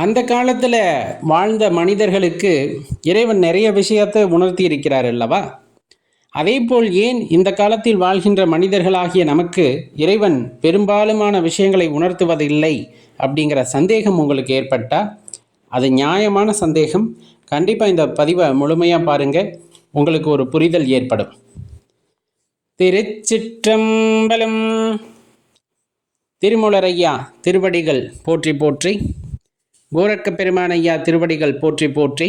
அந்த காலத்தில் வாழ்ந்த மனிதர்களுக்கு இறைவன் நிறைய விஷயத்தை உணர்த்தி இருக்கிறார் அல்லவா? அதேபோல் ஏன் இந்த காலத்தில் வாழ்கின்ற மனிதர்களாகிய நமக்கு இறைவன் பெரும்பாலுமான விஷயங்களை உணர்த்துவதில்லை அப்படிங்கிற சந்தேகம் உங்களுக்கு ஏற்பட்டால் அது நியாயமான சந்தேகம். கண்டிப்பாக இந்த பதிவை முழுமையாக பாருங்கள், உங்களுக்கு ஒரு புரிதல் ஏற்படும். திருச்சிற்றம்பலம். திருமூலர் ஐயா திருவடிகள் போற்றி போற்றி, கோரக்க பெருமான் ஐயா திருவடிகள் போற்றி போற்றி,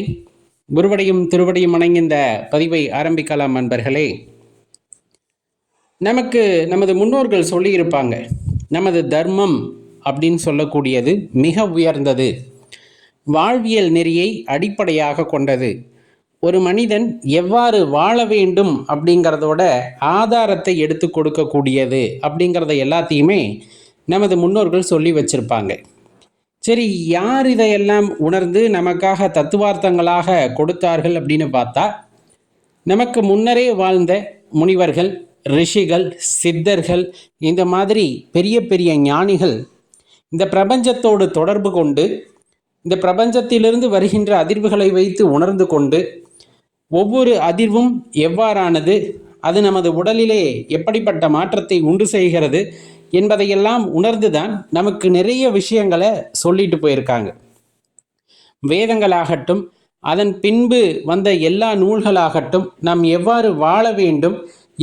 குருவடியும் திருவடியும் வணங்கிந்த பதிவை ஆரம்பிக்கலாம். நண்பர்களே, நமக்கு நமது முன்னோர்கள் சொல்லியிருப்பாங்க, நமது தர்மம் அப்படின்னு சொல்லக்கூடியது மிக உயர்ந்தது, வாழ்வியல் நெறியை அடிப்படையாக கொண்டது, ஒரு மனிதன் எவ்வாறு வாழ வேண்டும் அப்படிங்கிறதோட ஆதாரத்தை எடுத்து கொடுக்கக்கூடியது அப்படிங்கிறத எல்லாத்தையுமே நமது முன்னோர்கள் சொல்லி வச்சிருப்பாங்க. சரி, யார் இதையெல்லாம் உணர்ந்து நமக்காக தத்துவார்த்தங்களாக கொடுத்தார்கள் அப்படின்னு பார்த்தா, நமக்கு முன்னரே வாழ்ந்த முனிவர்கள், ரிஷிகள், சித்தர்கள், இந்த மாதிரி பெரிய பெரிய ஞானிகள் இந்த பிரபஞ்சத்தோடு தொடர்பு கொண்டு, இந்த பிரபஞ்சத்திலிருந்து வருகின்ற அதிர்வுகளை வைத்து உணர்ந்து கொண்டு, ஒவ்வொரு அதிர்வும் எவ்வாறானது, அது நமது உடலிலே எப்படிப்பட்ட மாற்றத்தை உண்டு செய்கிறது என்பதையெல்லாம் உணர்ந்துதான் நமக்கு நிறைய விஷயங்களை சொல்லிட்டு போயிருக்காங்க. வேதங்களாகட்டும், அதன் பின்பு வந்த எல்லா நூல்களாகட்டும், நாம் எவ்வாறு வாழ வேண்டும்,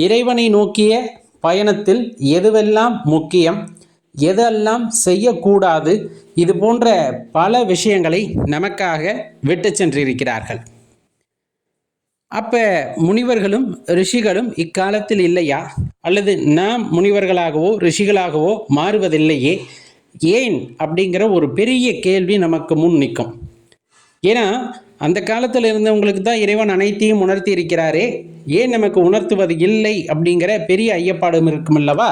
இறைவனை நோக்கிய பயணத்தில் எதுவெல்லாம் முக்கியம், எதெல்லாம் செய்யக்கூடாது, இது போன்ற பல விஷயங்களை நமக்காக விட்டு சென்றிருக்கிறார்கள். அப்போ முனிவர்களும் ரிஷிகளும் இக்காலத்தில் இல்லையா? அல்லது நாம் முனிவர்களாகவோ ரிஷிகளாகவோ மாறுவதில்லையே ஏன் அப்படிங்கிற ஒரு பெரிய கேள்வி நமக்கு முன் நிற்கும். ஏன்னா அந்த காலத்தில் இருந்தவங்களுக்கு தான் இறைவன் அனைத்தையும் உணர்த்தி இருக்கிறாரே, ஏன் நமக்கு உணர்த்துவது இல்லை அப்படிங்கிற பெரிய ஐயப்பாடும் இருக்கும் அல்லவா?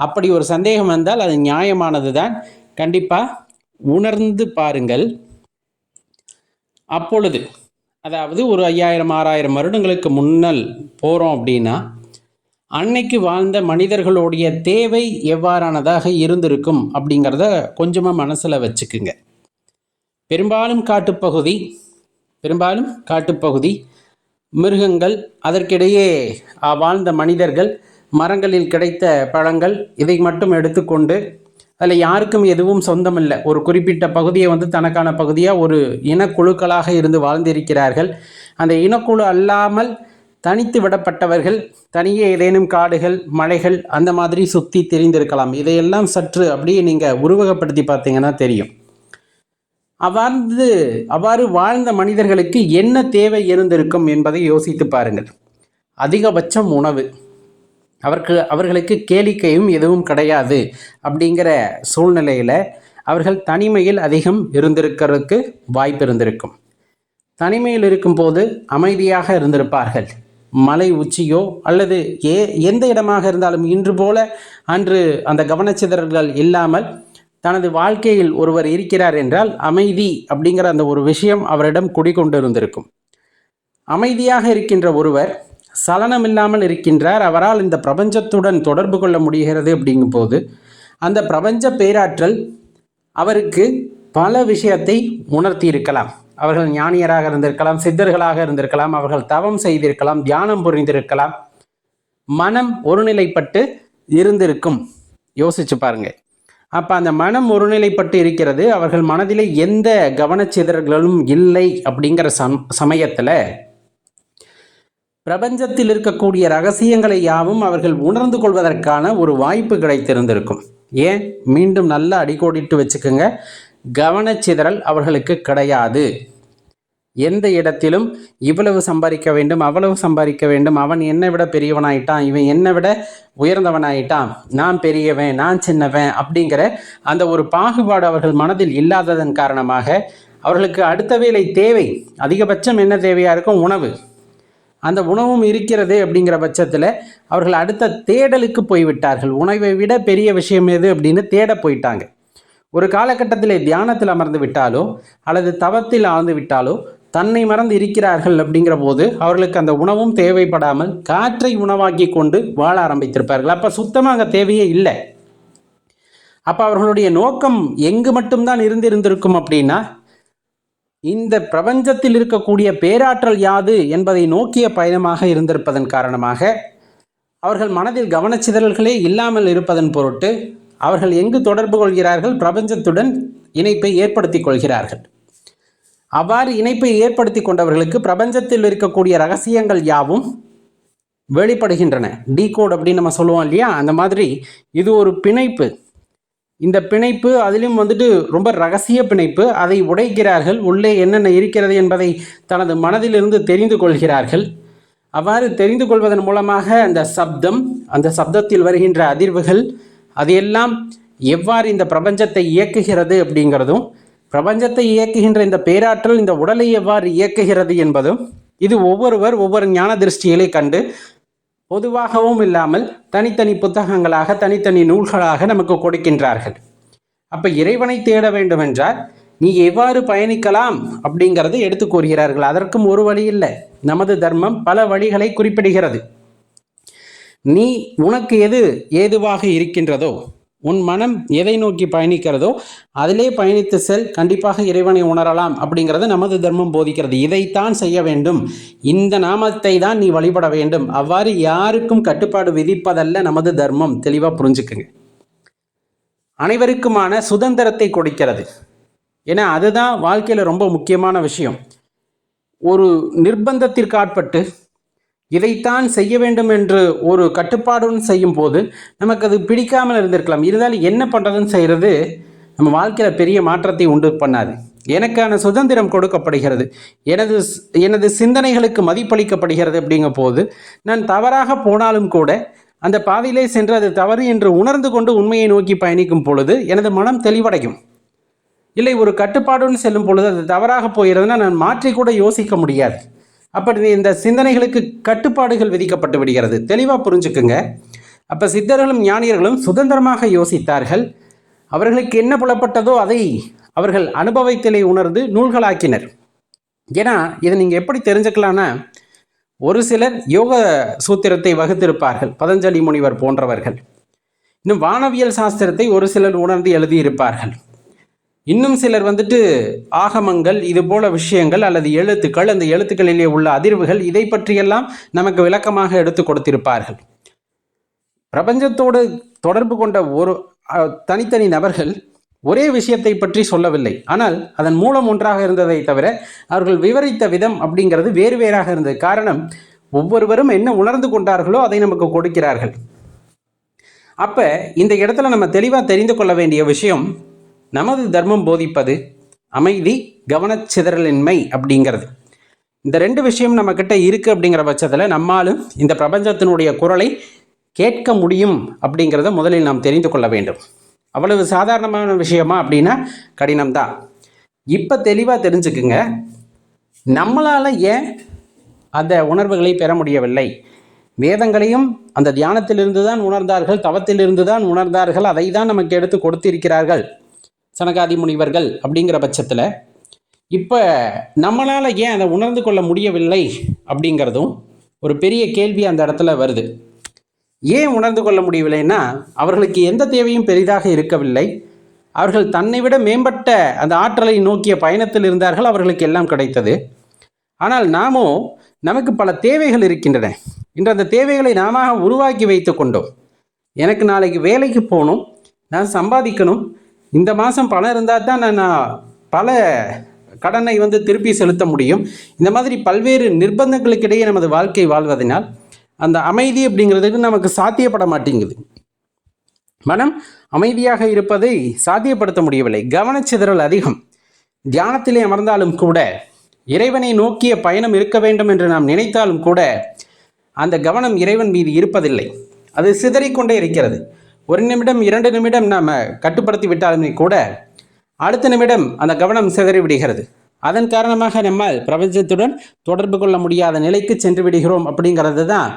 அப்படி ஒரு சந்தேகம் வந்தால் அது நியாயமானது தான். கண்டிப்பாக உணர்ந்து பாருங்கள். அப்பொழுது, அதாவது ஒரு 5000-6000 வருடங்களுக்கு முன்னல் போகிறோம் அப்படின்னா, அன்னைக்கு வாழ்ந்த மனிதர்களுடைய தேவை எவ்வாறானதாக இருந்திருக்கும் அப்படிங்கிறத கொஞ்சமாக மனசில் வச்சுக்குங்க. பெரும்பாலும் காட்டுப்பகுதி, மிருகங்கள், அதற்கிடையே வாழ்ந்த மனிதர்கள், மரங்களில் கிடைத்த பழங்கள், இதை மட்டும் எடுத்துக்கொண்டு அதில் யாருக்கும் எதுவும் சொந்தம் இல்லை. ஒரு குறிப்பிட்ட பகுதியை தனக்கான பகுதியாக ஒரு இனக்குழுக்களாக இருந்து வாழ்ந்திருக்கிறார்கள். அந்த இனக்குழு அல்லாமல் தனித்து விடப்பட்டவர்கள் தனியே ஏதேனும் காடுகள், மலைகள் அந்த மாதிரி சுற்றி தெரிந்திருக்கலாம். இதையெல்லாம் சற்று அப்படியே நீங்கள் உருவகப்படுத்தி பார்த்தீங்கன்னா தெரியும். அவ்வாறு வாழ்ந்த மனிதர்களுக்கு என்ன தேவை இருந்திருக்கும் என்பதை யோசித்து பாருங்கள். அதிகபட்சம் உணவு. அவர்களுக்கு கேளிக்கையும் எதுவும் கிடையாது. அப்படிங்கிற சூழ்நிலையில் அவர்கள் தனிமையில் அதிகம் இருந்திருக்கிறதுக்கு வாய்ப்பு இருந்திருக்கும். தனிமையில் இருக்கும்போது அமைதியாக இருந்திருப்பார்கள். மலை உச்சியோ அல்லது எந்த இடமாக இருந்தாலும் இன்று போல அன்று அந்த கவனச்சிதறல்கள் இல்லாமல் தனது வாழ்க்கையில் ஒருவர் இருக்கிறார் என்றால் அமைதி அப்படிங்கிற அந்த ஒரு விஷயம் அவரிடம் குடிக்கொண்டு இருந்திருக்கும். அமைதியாக இருக்கின்ற ஒருவர் சலனம் இல்லாமல் இருக்கின்றார். அவரால் இந்த பிரபஞ்சத்துடன் தொடர்பு கொள்ள முடிகிறது. அப்படிங்கும்போது அந்த பிரபஞ்ச பேராற்றல் அவருக்கு பல விஷயத்தை உணர்த்தி இருக்கலாம். அவர்கள் ஞானியராக இருந்திருக்கலாம், சித்தர்களாக இருந்திருக்கலாம், அவர்கள் தவம் செய்திருக்கலாம், தியானம் புரிந்திருக்கலாம், மனம் ஒருநிலைப்பட்டு இருந்திருக்கும். யோசிச்சு பாருங்க. அப்போ அந்த மனம் ஒருநிலைப்பட்டு இருக்கிறது, அவர்கள் மனதிலே எந்த கவனச்சிதறல்களும் இல்லை. அப்படிங்கிற சமயத்தில் பிரபஞ்சத்தில் இருக்கக்கூடிய ரகசியங்களை யாவும் அவர்கள் உணர்ந்து கொள்வதற்கான ஒரு வாய்ப்பு கிடைத்திருந்திருக்கும். ஏன், மீண்டும் நல்லா அடிக்கோடிட்டு வச்சுக்கோங்க, கவனச்சிதறல் அவர்களுக்கு கிடையாது. எந்த இடத்திலும் இவ்வளவு சம்பாதிக்க வேண்டும், அவ்வளவு சம்பாதிக்க வேண்டும், அவன் என்னை விட பெரியவனாயிட்டான், இவன் என்னை விட உயர்ந்தவனாயிட்டான், நான் பெரியவன், நான் சின்னவன் அப்படிங்கிற அந்த ஒரு பாகுபாடு அவர்கள் மனதில் இல்லாததன் காரணமாக அவர்களுக்கு அடுத்த வேளை தேவை, அதிகபட்சம் என்ன தேவையாக இருக்கும், உணவு. அந்த உணவும் இருக்கிறது அப்படிங்கிற பட்சத்தில் அவர்கள் அடுத்த தேடலுக்கு போய்விட்டார்கள். உணவை விட பெரிய விஷயம் எது அப்படின்னு தேட போயிட்டாங்க. ஒரு காலகட்டத்தில் தியானத்தில் அமர்ந்து விட்டாலோ அல்லது தவத்தில் ஆழ்ந்து விட்டாலோ தன்னை மறந்து இருக்கிறார்கள். அப்படிங்கிற போது அவர்களுக்கு அந்த உணவும் தேவைப்படாமல் காற்றை உணவாக்கி கொண்டு வாழ ஆரம்பித்திருப்பார்கள். அப்போ சுத்தமாக அங்கே தேவையே இல்லை. அப்போ அவர்களுடைய நோக்கம் எங்கு மட்டும்தான் இருந்திருக்கும் அப்படின்னா, இந்த பிரபஞ்சத்தில் இருக்கக்கூடிய பேராற்றல் யாது என்பதை நோக்கிய பயணமாக இருந்திருப்பதன் காரணமாக அவர்கள் மனதில் கவனச்சிதறல்களே இல்லாமல் இருப்பதன் பொருட்டு அவர்கள் எங்கு தொடர்பு கொள்கிறார்கள்? பிரபஞ்சத்துடன் இணைப்பை ஏற்படுத்தி கொள்கிறார்கள். அவ்வாறு இணைப்பை ஏற்படுத்தி கொண்டவர்களுக்கு பிரபஞ்சத்தில் இருக்கக்கூடிய ரகசியங்கள் யாவும் வெளிப்படுகின்றன. டீகோட் அப்படின்னு நம்ம சொல்லுவோம் இல்லையா, அந்த மாதிரி இது ஒரு பிணைப்பு. இந்த பிணைப்பு அதிலும் ரொம்ப ரகசிய பிணைப்பு. அதை உடைக்கிறார்கள். உள்ளே என்னென்ன இருக்கிறது என்பதை தனது மனதிலிருந்து தெரிந்து கொள்கிறார்கள். அவ்வாறு தெரிந்து கொள்வதன் மூலமாக அந்த சப்தத்தில் வருகின்ற அதிர்வுகள் அதையெல்லாம் எவ்வாறு இந்த பிரபஞ்சத்தை இயக்குகிறது அப்படிங்கிறதும், பிரபஞ்சத்தை இயக்குகின்ற இந்த பேராற்றல் இந்த உடலை எவ்வாறு இயக்குகிறது என்பதும், இது ஒவ்வொரு ஞான திருஷ்டிகளை கண்டு பொதுவாகவும் இல்லாமல் தனித்தனி புத்தகங்களாக தனித்தனி நூல்களாக நமக்கு கொடுக்கின்றார்கள். அப்போ இறைவனை தேட வேண்டும் என்றால் நீ எவ்வாறு பயணிக்கலாம் அப்படிங்கிறதை எடுத்து கூறுகிறார்கள். அதற்கும் ஒரு வழி இல்லை. நமது தர்மம் பல வழிகளை குறிப்பிடுகிறது. நீ உனக்கு எது ஏதுவாக இருக்கின்றதோ, உன் மனம் எதை நோக்கி பயணிக்கிறதோ அதிலே பயணித்து செல், கண்டிப்பாக இறைவனை உணரலாம் அப்படிங்கிறது நமது தர்மம் போதிக்கிறது. இதைத்தான் செய்ய வேண்டும், இந்த நாமத்தை தான் நீ வழிபட வேண்டும். அவ்வாறு யாருக்கும் கட்டுப்பாடு விதிப்பதல்ல நமது தர்மம். தெளிவாக புரிஞ்சுக்குங்க. அனைவருக்குமான சுதந்திரத்தை கொடுக்கிறது. ஏன்னா அதுதான் வாழ்க்கையில் ரொம்ப முக்கியமான விஷயம். ஒரு நிர்பந்தத்திற்காட்பட்டு இதைத்தான் செய்ய வேண்டும் என்று ஒரு கட்டுப்பாடுன்னு செய்யும் போது நமக்கு அது பிடிக்காமல் இருந்திருக்கலாம். இருந்தாலும் என்ன பண்ணுறதுன்னு செய்கிறது நம்ம வாழ்க்கையில் பெரிய மாற்றத்தை உண்டு பண்ணாது. எனக்கான சுதந்திரம் கொடுக்கப்படுகிறது, எனது சிந்தனைகளுக்கு மதிப்பளிக்கப்படுகிறது. அப்படிங்கும் போது நான் தவறாக போனாலும் கூட அந்த பாதையிலே சென்று அது தவறு என்று உணர்ந்து கொண்டு உண்மையை நோக்கி பயணிக்கும் பொழுது எனது மனம் தெளிவடையும். இல்லை, ஒரு கட்டுப்பாடுன்னு செல்லும் பொழுது அது தவறாக போகிறதுனா நான் மாற்றி கூட யோசிக்க முடியாது. அப்படி இந்த சிந்தனைகளுக்கு கட்டுப்பாடுகள் விதிக்கப்பட்டு விடுகிறது. தெளிவாக புரிஞ்சுக்குங்க. அப்போ சித்தர்களும் ஞானியர்களும் சுதந்திரமாக யோசித்தார்கள். அவர்களுக்கு என்ன புலப்பட்டதோ அதை அவர்கள் அனுபவத்திலே உணர்ந்து நூல்களாக்கினர். ஏன்னா இதை நீங்கள் எப்படி தெரிஞ்சுக்கலான்னா, ஒரு சிலர் யோக சூத்திரத்தை வகுத்திருப்பார்கள், பதஞ்சலி முனிவர் போன்றவர்கள். இன்னும் வானவியல் சாஸ்திரத்தை ஒரு சிலர் உணர்ந்து எழுதியிருப்பார்கள். இன்னும் சிலர் ஆகமங்கள், இது போல விஷயங்கள் அல்லது எழுத்துக்கள், அந்த எழுத்துக்களிலே உள்ள அதிர்வுகள், இதை பற்றியெல்லாம் நமக்கு விளக்கமாக எடுத்து கொடுத்திருப்பார்கள். பிரபஞ்சத்தோடு தொடர்பு கொண்ட ஒரு தனித்தனி நபர்கள் ஒரே விஷயத்தை பற்றி சொல்லவில்லை. ஆனால் அதன் மூலம் ஒன்றாக இருந்ததை தவிர அவர்கள் விவரித்த விதம் அப்படிங்கிறது வேறு வேறாக இருந்தது. காரணம், ஒவ்வொருவரும் என்ன உணர்ந்து கொண்டார்களோ அதை நமக்கு கொடுக்கிறார்கள். அப்போ இந்த இடத்துல நம்ம தெளிவாக தெரிந்து கொள்ள வேண்டிய விஷயம், நமது தர்மம் போதிப்பது அமைதி, கவனச்சிதறலின்மை அப்படிங்கிறது. இந்த ரெண்டு விஷயம் நம்மக்கிட்ட இருக்குது. அப்படிங்கிற பட்சத்தில் நம்மாலும் இந்த பிரபஞ்சத்தினுடைய குரலை கேட்க முடியும் அப்படிங்கிறத முதலில் நாம் தெரிந்து கொள்ள வேண்டும். அவ்வளவு சாதாரணமான விஷயமா அப்படின்னா கடினம்தான். இப்போ தெளிவாக தெரிஞ்சுக்குங்க, நம்மளால் ஏன் அந்த உணர்வுகளை பெற முடியவில்லை? வேதங்களையும் அந்த தியானத்திலிருந்து தான் உணர்ந்தார்கள், தவத்திலிருந்து தான் உணர்ந்தார்கள், அதை தான் நமக்கு எடுத்து கொடுத்திருக்கிறார்கள் சனகாதி முனிவர்கள். அப்படிங்கிற பட்சத்தில் இப்போ நம்மளால் ஏன் அதை உணர்ந்து கொள்ள முடியவில்லை அப்படிங்கிறதும் ஒரு பெரிய கேள்வி அந்த இடத்துல வருது. ஏன் உணர்ந்து கொள்ள முடியவில்லைன்னா, அவர்களுக்கு எந்த தேவையும் பெரிதாக இருக்கவில்லை. அவர்கள் தன்னை விட மேம்பட்ட அந்த ஆற்றலை நோக்கிய பயணத்தில் இருந்தார்கள். அவர்களுக்கு எல்லாம் கிடைத்தது. ஆனால் நமக்கு பல தேவைகள் இருக்கின்றன. இன்று அந்த தேவைகளை நாம உருவாக்கி வைத்து கொண்டோம். எனக்கு நாளைக்கு வேலைக்கு போகணும், நான் சம்பாதிக்கணும், இந்த மாதம் பணம் இருந்தால் தான் நான் பல கடனை திருப்பி செலுத்த முடியும். இந்த மாதிரி பல்வேறு நிர்பந்தங்களுக்கிடையே நமது வாழ்க்கை வாழ்வதனால் அந்த அமைதி அப்படிங்கிறதுக்கு நமக்கு சாத்தியப்பட மாட்டேங்குது. மனம் அமைதியாக இருப்பதை சாத்தியப்படுத்த முடியவில்லை. கவனச்சிதறல் அதிகம். தியானத்திலே அமர்ந்தாலும் கூட, இறைவனை நோக்கிய பயணம் இருக்க வேண்டும் என்று நாம் நினைத்தாலும் கூட அந்த கவனம் இறைவன் மீது இருப்பதில்லை. அது சிதறிக்கொண்டே இருக்கிறது. 1 நிமிடம் 2 நிமிடம் நாம் கட்டுப்படுத்தி விட்டாலுமே கூட அடுத்த நிமிடம் அந்த கவனம் சிதறி விடுகிறது. அதன் காரணமாக நம்மால் பிரபஞ்சத்துடன் தொடர்பு கொள்ள முடியாத நிலைக்கு சென்று விடுகிறோம் அப்படிங்கிறது தான்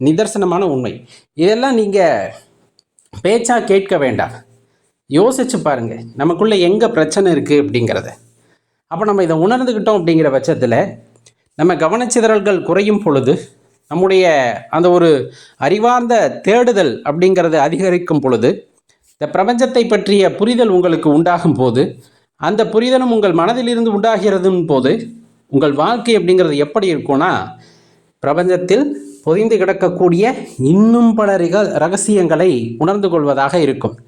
நிதர்சனமான உண்மை. இதெல்லாம் நீங்கள் பேச்சாக கேட்க வேண்டாம், யோசிச்சு பாருங்கள் நமக்குள்ளே எங்கே பிரச்சனை இருக்குது அப்படிங்கிறத. அப்போ நம்ம இதை உணர்ந்துக்கிட்டோம் அப்படிங்கிற பட்சத்தில் நம்ம கவனச்சிதறல்கள் குறையும் பொழுது, நம்முடைய அந்த ஒரு அறிவார்ந்த தேடுதல் அப்படிங்கிறது அதிகரிக்கும் பொழுது, இந்த பிரபஞ்சத்தை பற்றிய புரிதல் உங்களுக்கு உண்டாகும் போது அந்த புரிதலும் உங்கள் மனதிலிருந்து உண்டாகிறதும் போது உங்கள் வாழ்க்கை அப்படிங்கிறது எப்படி இருக்கும்னா, பிரபஞ்சத்தில் பொதிந்து கிடக்கக்கூடிய இன்னும் பல ரகசியங்களை உணர்ந்து கொள்வதாக இருக்கும்.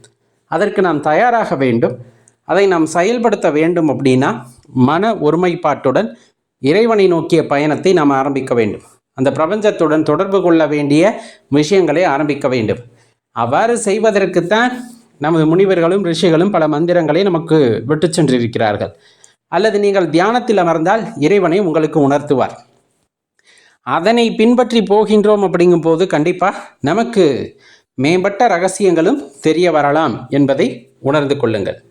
அதற்கு நாம் தயாராக வேண்டும். அதை நாம் செயல்படுத்த வேண்டும். அப்படின்னா மன ஒருமைப்பாட்டுடன் இறைவனை நோக்கிய பயணத்தை நாம் ஆரம்பிக்க வேண்டும். அந்த பிரபஞ்சத்துடன் தொடர்பு கொள்ள வேண்டிய விஷயங்களை ஆரம்பிக்க வேண்டும். அவ்வாறு செய்வதற்குத்தான் நமது முனிவர்களும் ரிஷிகளும் பல மந்திரங்களை நமக்கு விட்டு சென்றிருக்கிறார்கள். அல்லது நீங்கள் தியானத்தில் அமர்ந்தால் இறைவனை உங்களுக்கு உணர்த்துவார். அதனை பின்பற்றி போகின்றோம் அப்படிங்கும் போது கண்டிப்பாக நமக்கு மேம்பட்ட ரகசியங்களும் தெரிய வரலாம் என்பதை உணர்ந்து கொள்ளுங்கள்.